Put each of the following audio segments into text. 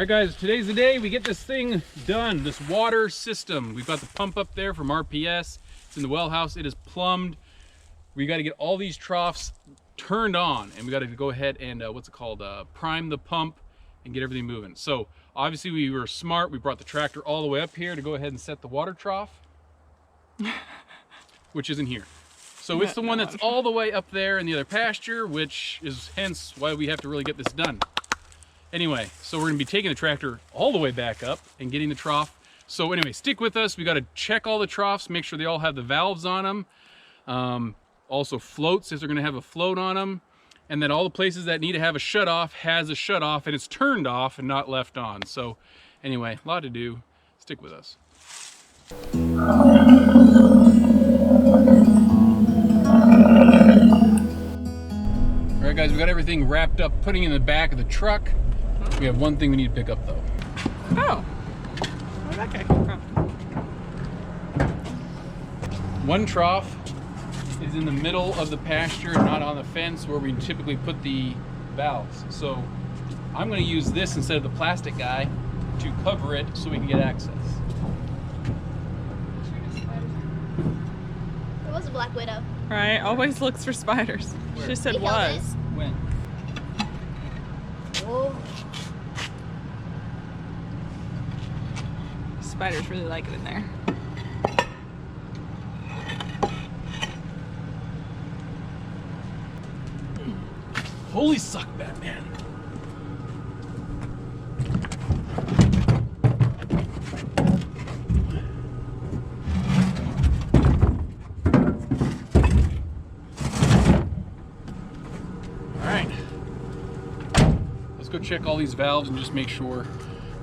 right, guys, today's the day we get this thing done, this water system. We've got the pump up there from RPS. It's in the well house. It is plumbed. We got to get all these troughs turned on, and we got to go ahead and prime the pump and get everything moving. So obviously we were smart. We brought the tractor all the way up here to go ahead and set the water trough, which isn't here. So it's the one that's all the way up there in the other pasture, which is hence why we have to really get this done. Anyway, so we're gonna be taking the tractor all the way back up and getting the trough. So anyway, stick with us. We gotta check all the troughs, make sure they all have the valves on them. Also floats, if they're gonna have a float on them. And then all the places that need to have a shut off has a shut off, and it's turned off and not left on. So anyway, a lot to do. Stick with us. All right, guys, we got everything wrapped up, putting in the back of the truck. We have one thing we need to pick up, though. Oh, where'd that guy come from? One trough is in the middle of the pasture, not on the fence where we typically put the valves. So I'm going to use this instead of the plastic guy to cover it so we can get access. It was a black widow. Right, always looks for spiders. Where? She said He held was. When? Oh. Spiders really like it in there. Holy suck, Batman. Alright. Let's go check all these valves and just make sure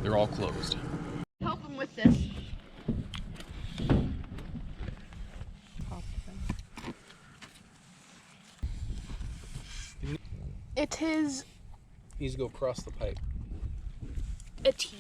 they're all closed. Help him with this. It is Needs to go across the pipe. a T.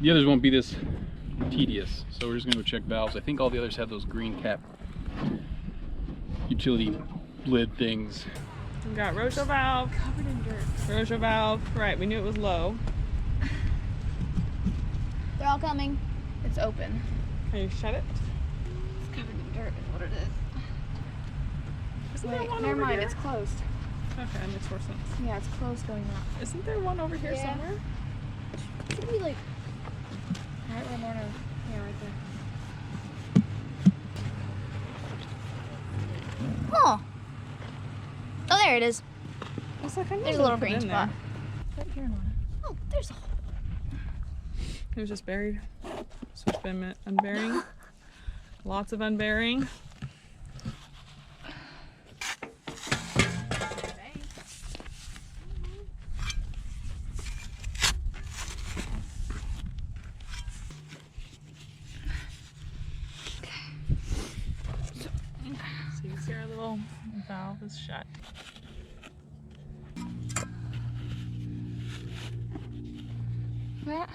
The others won't be this tedious, so we're just gonna go check valves. I think all the others have those green cap utility lid things. We got Rojo valve. Covered in dirt. Rojo valve. Right, we knew it was low. They're all coming. It's open. Can you shut it? It's covered in dirt is what it is. Isn't there Wait, one never over mind, here? it's closed. Okay, that makes more sense. Yeah, it's closed going up. Isn't there one over here Yeah. somewhere? It should be like right where Mona. Yeah, right there. Oh. Oh, there it is. It's like I know There's a they little put it green in spot. there. Right here, Mona. Oh, there's a hole. It was just buried. So it's been unburying. Lots of unburying. So you can see our little valve is shut. Yeah.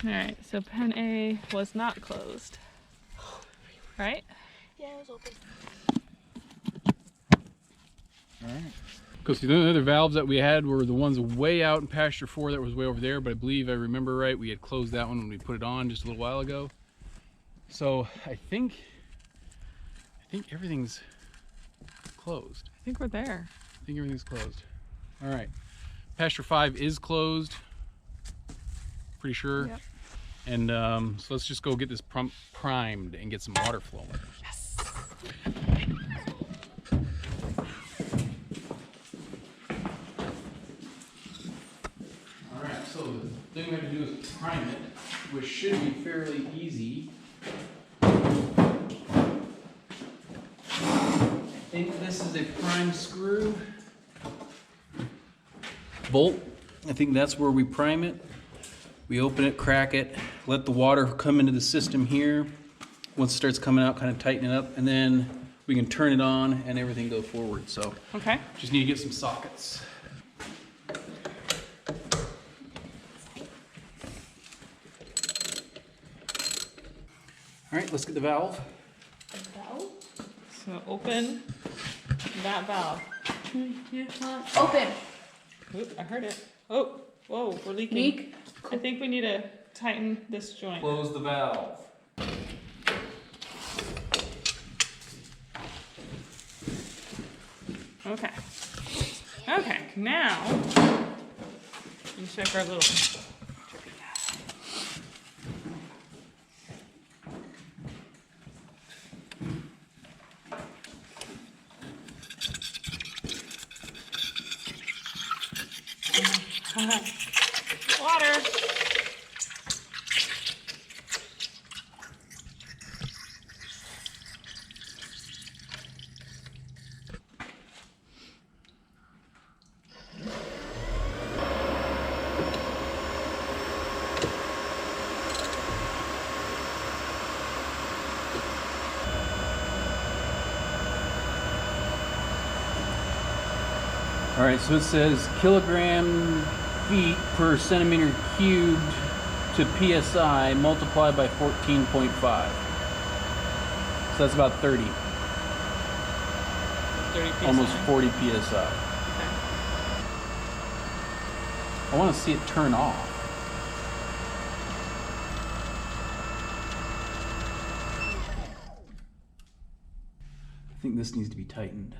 Alright, so pen A was not closed. Right? Yeah, it was open. Alright. Because the other valves that we had were the ones way out in pasture 4 that was way over there, but I believe I remember right, we had closed that one when we put it on just a little while ago. So I think everything's closed. I think we're there. I think everything's closed. Alright. Pasture 5 is closed. Pretty sure. Yep. And so let's just go get this primed and get some water flowing. Yes. Alright, so the thing we have to do is prime it, which should be fairly easy. this is a prime screw bolt. I think that's where we prime it. We open it, crack it, let the water come into the system here. Once it starts coming out, kind of tighten it up, and then we can turn it on and everything go forward. So Okay. just need to get some sockets. All right, let's get the valve. So open that valve. Open. Oop, I heard it. Oh, whoa, we're leaking. Leak. I think we need to tighten this joint. Close the valve. Okay. Okay, now we check our little. Water. All right, so it says kilogram feet per centimeter cubed to PSI multiplied by 14.5. So that's about 30, 30 pieces. almost 40 PSI. Okay. I want to see it turn off. I think this needs to be tightened.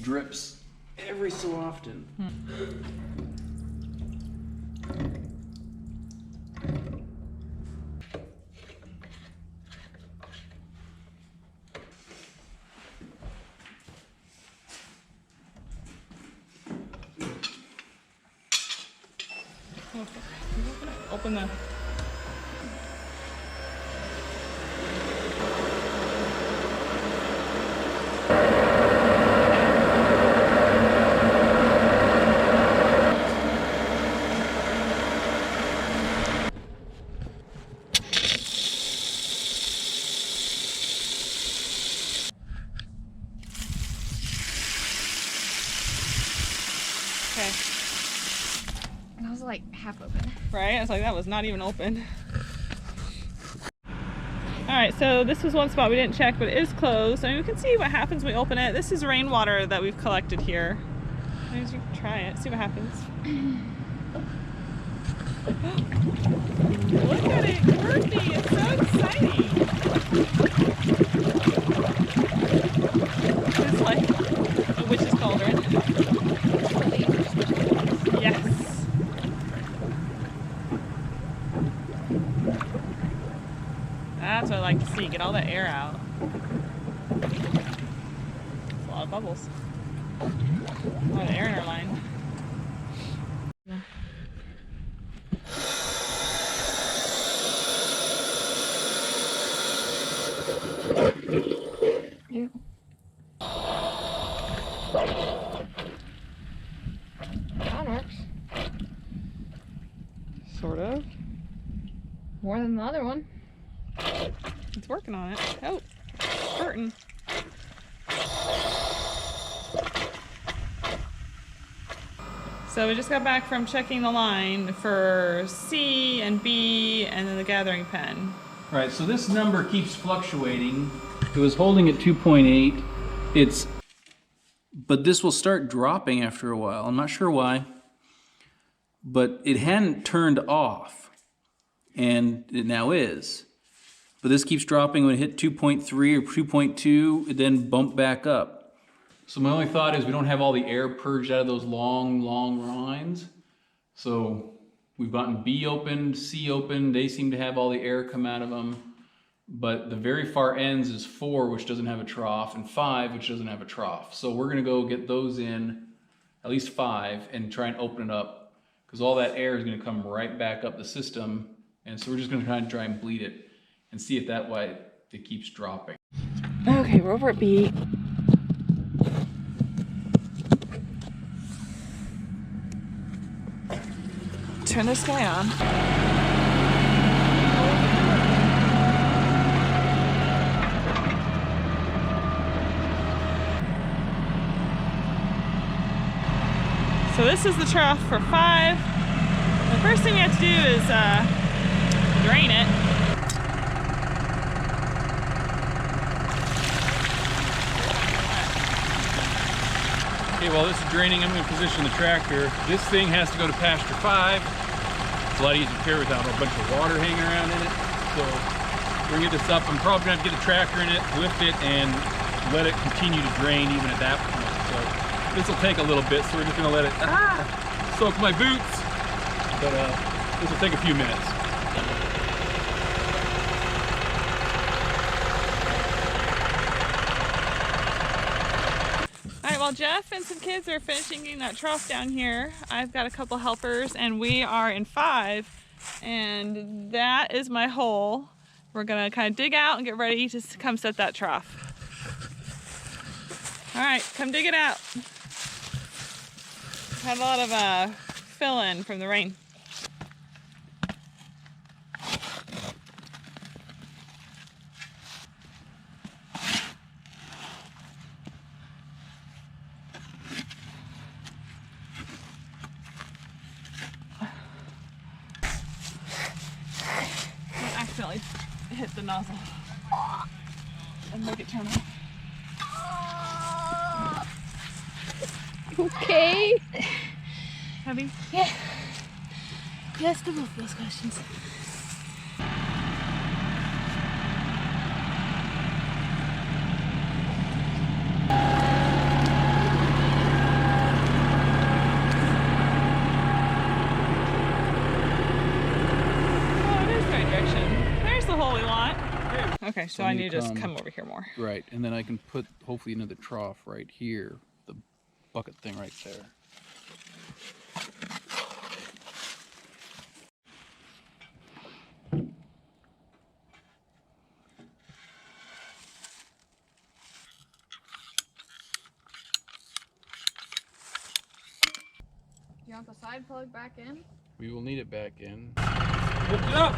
Drips every so often. Okay. Open the. Okay. That was like half open. Right? I was like, that was not even open. Alright, so this was one spot we didn't check, but it is closed. I mean, we can see what happens when we open it. This is rainwater that we've collected here. Maybe you can try it, see what happens. Look at it, Murphy! It's so exciting! It's like a witch's cauldron. Yes! That's what I like to see. Get all the air out. It's a lot of bubbles. A lot of air in our line. Yeah. That works. Sort of. More than the other one. It's working on it. Oh, hurting. So we just got back from checking the line for C and B and then the gathering pen. Right, so this number keeps fluctuating. It was holding at 2.8. But this will start dropping after a while. I'm not sure why, but it hadn't turned off, and it now is. But this keeps dropping. When it hit 2.3 or 2.2, it then bumped back up. So my only thought is we don't have all the air purged out of those long, long lines. So we've gotten B opened, C opened. They seem to have all the air come out of them. But the very far ends is 4, which doesn't have a trough, and 5, which doesn't have a trough. So we're gonna go get those in, at least 5, and try and open it up, because all that air is gonna come right back up the system. And so we're just gonna try and bleed it and see if that way it keeps dropping. Okay, we're over at B. Turn this guy on. So this is the trough for 5. The first thing you have to do is drain it. Okay, while this is draining, I'm going to position the tractor. This thing has to go to pasture 5. It's a lot easier to carry without a bunch of water hanging around in it. So we're going to get this up. I'm probably going to have to get the tractor in it, lift it, and let it continue to drain even at that point. So this will take a little bit, so we're just going to let it soak my boots. But this will take a few minutes. Alright, while Jeff and some kids are finishing getting that trough down here, I've got a couple helpers and we are in 5, and that is my hole. We're gonna kind of dig out and get ready to come set that trough. Alright, come dig it out. Had a lot of fill-in from the rain. I accidentally hit the nozzle and make it turn off. Okay. Heavy? Yeah. Yes to both those questions. Okay, so I need to just come over here more. Right, and then I can put hopefully another trough right here, the bucket thing right there. You want the side plug back in? We will need it back in. Lift it up!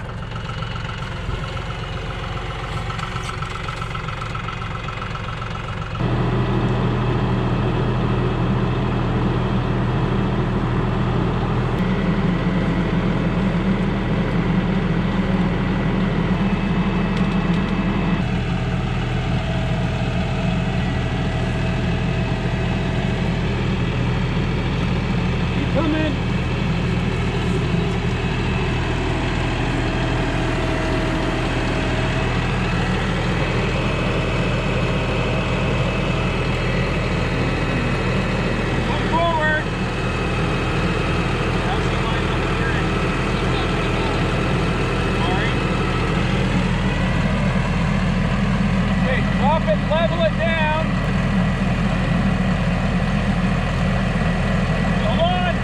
Coming! Level it down. Hold on.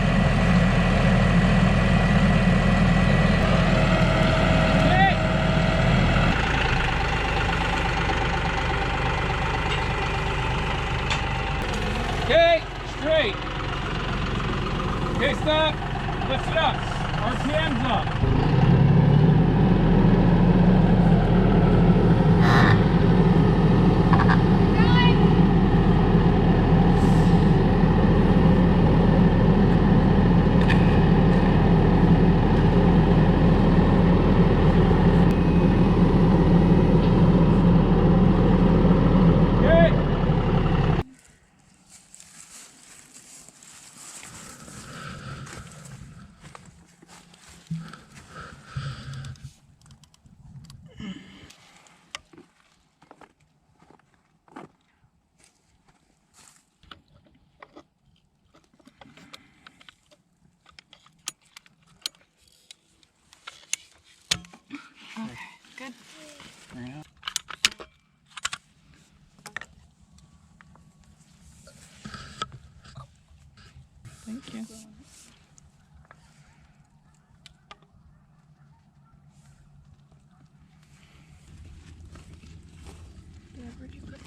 Okay, straight. Okay, stop. Lift it up. RPM's up. Okay, good. Yeah. Thank you. Dad, where'd you put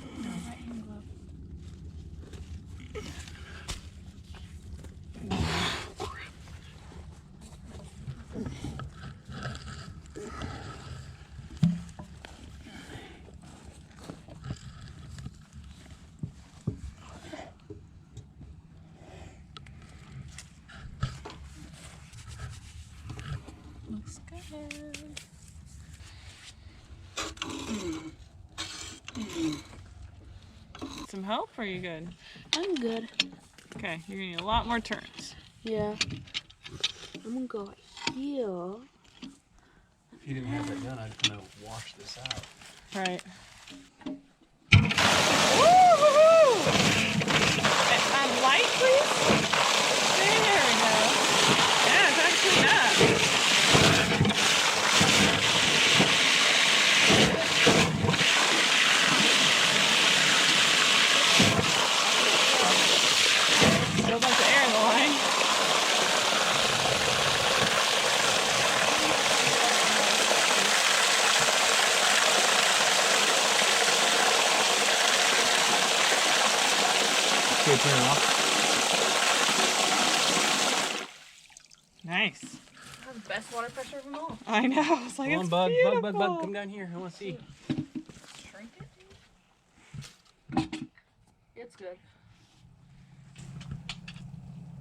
Some help or are you good? I'm good. Okay, you're gonna need a lot more turns. Yeah. I'm gonna go here. If you didn't have that done, I'd kind of wash this out. Right. Woo-hoo-hoo! Light, please? There we go. Yeah, it's actually up. Still a bunch of air in the line. Okay, turn it off. Nice. That's the best water pressure of them all. I know. It's like, Come on, it's bug, beautiful. bug, bug, bug. Come down here. I want to see. Shrink it? It's good.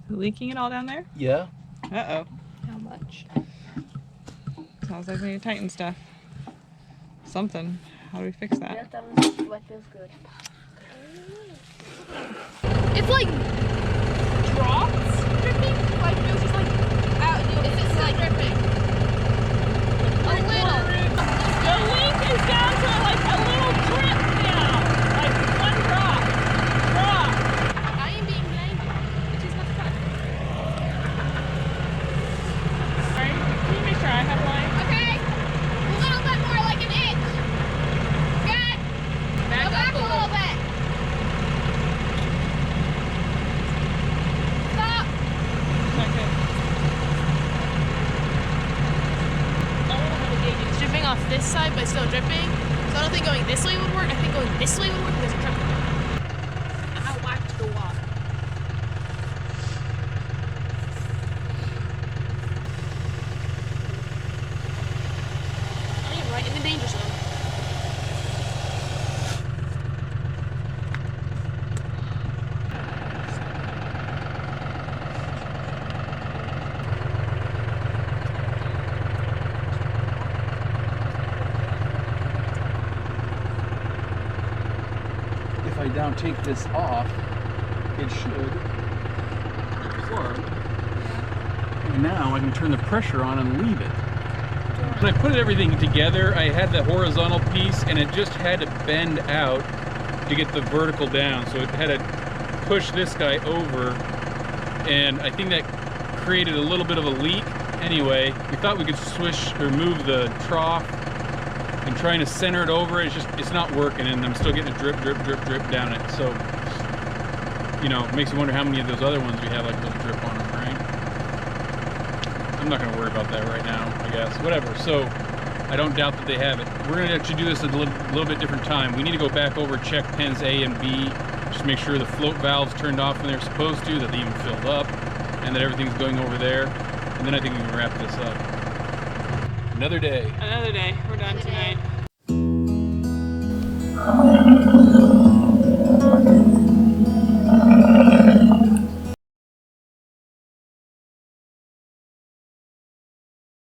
Leaking it all down there? Yeah. Uh-oh. How much? Sounds like we need to tighten stuff. Something. How do we fix that? Yeah, that was like feels good. It's like drops dripping. Like it was just like out. It's just like dripping. A little. The leak is down to like a little drip now. Like one drop. Drop. I am being blamed. It is not fun. Alright, can you make sure I have line? Okay. A little bit more, like an inch. Good. Go back a little bit. Stop. Check it. It's dripping off this side, but still dripping. So I don't think going this way would work. I think going this way would work because it's dripping. And I wiped the water. I am right in the danger zone. If I now take this off, it should plug. And now I can turn the pressure on and leave it. When I put everything together, I had the horizontal piece and it just had to bend out to get the vertical down. So it had to push this guy over, and I think that created a little bit of a leak. Anyway, we thought we could swish or move the trough and trying to center it over. It's not working, and I'm still getting a drip, drip, drip, drip down it. So, you know, it makes you wonder how many of those other ones we have like a little drip on them, right? I'm not gonna worry about that right now, I guess. Whatever. So I don't doubt that they have it. We're gonna actually do this at a little bit different time. We need to go back over, check pens A and B, just make sure the float valves turned off when they're supposed to, that they even filled up, and that everything's going over there. And then I think we can wrap this up. Another day. Another day. We're done tonight.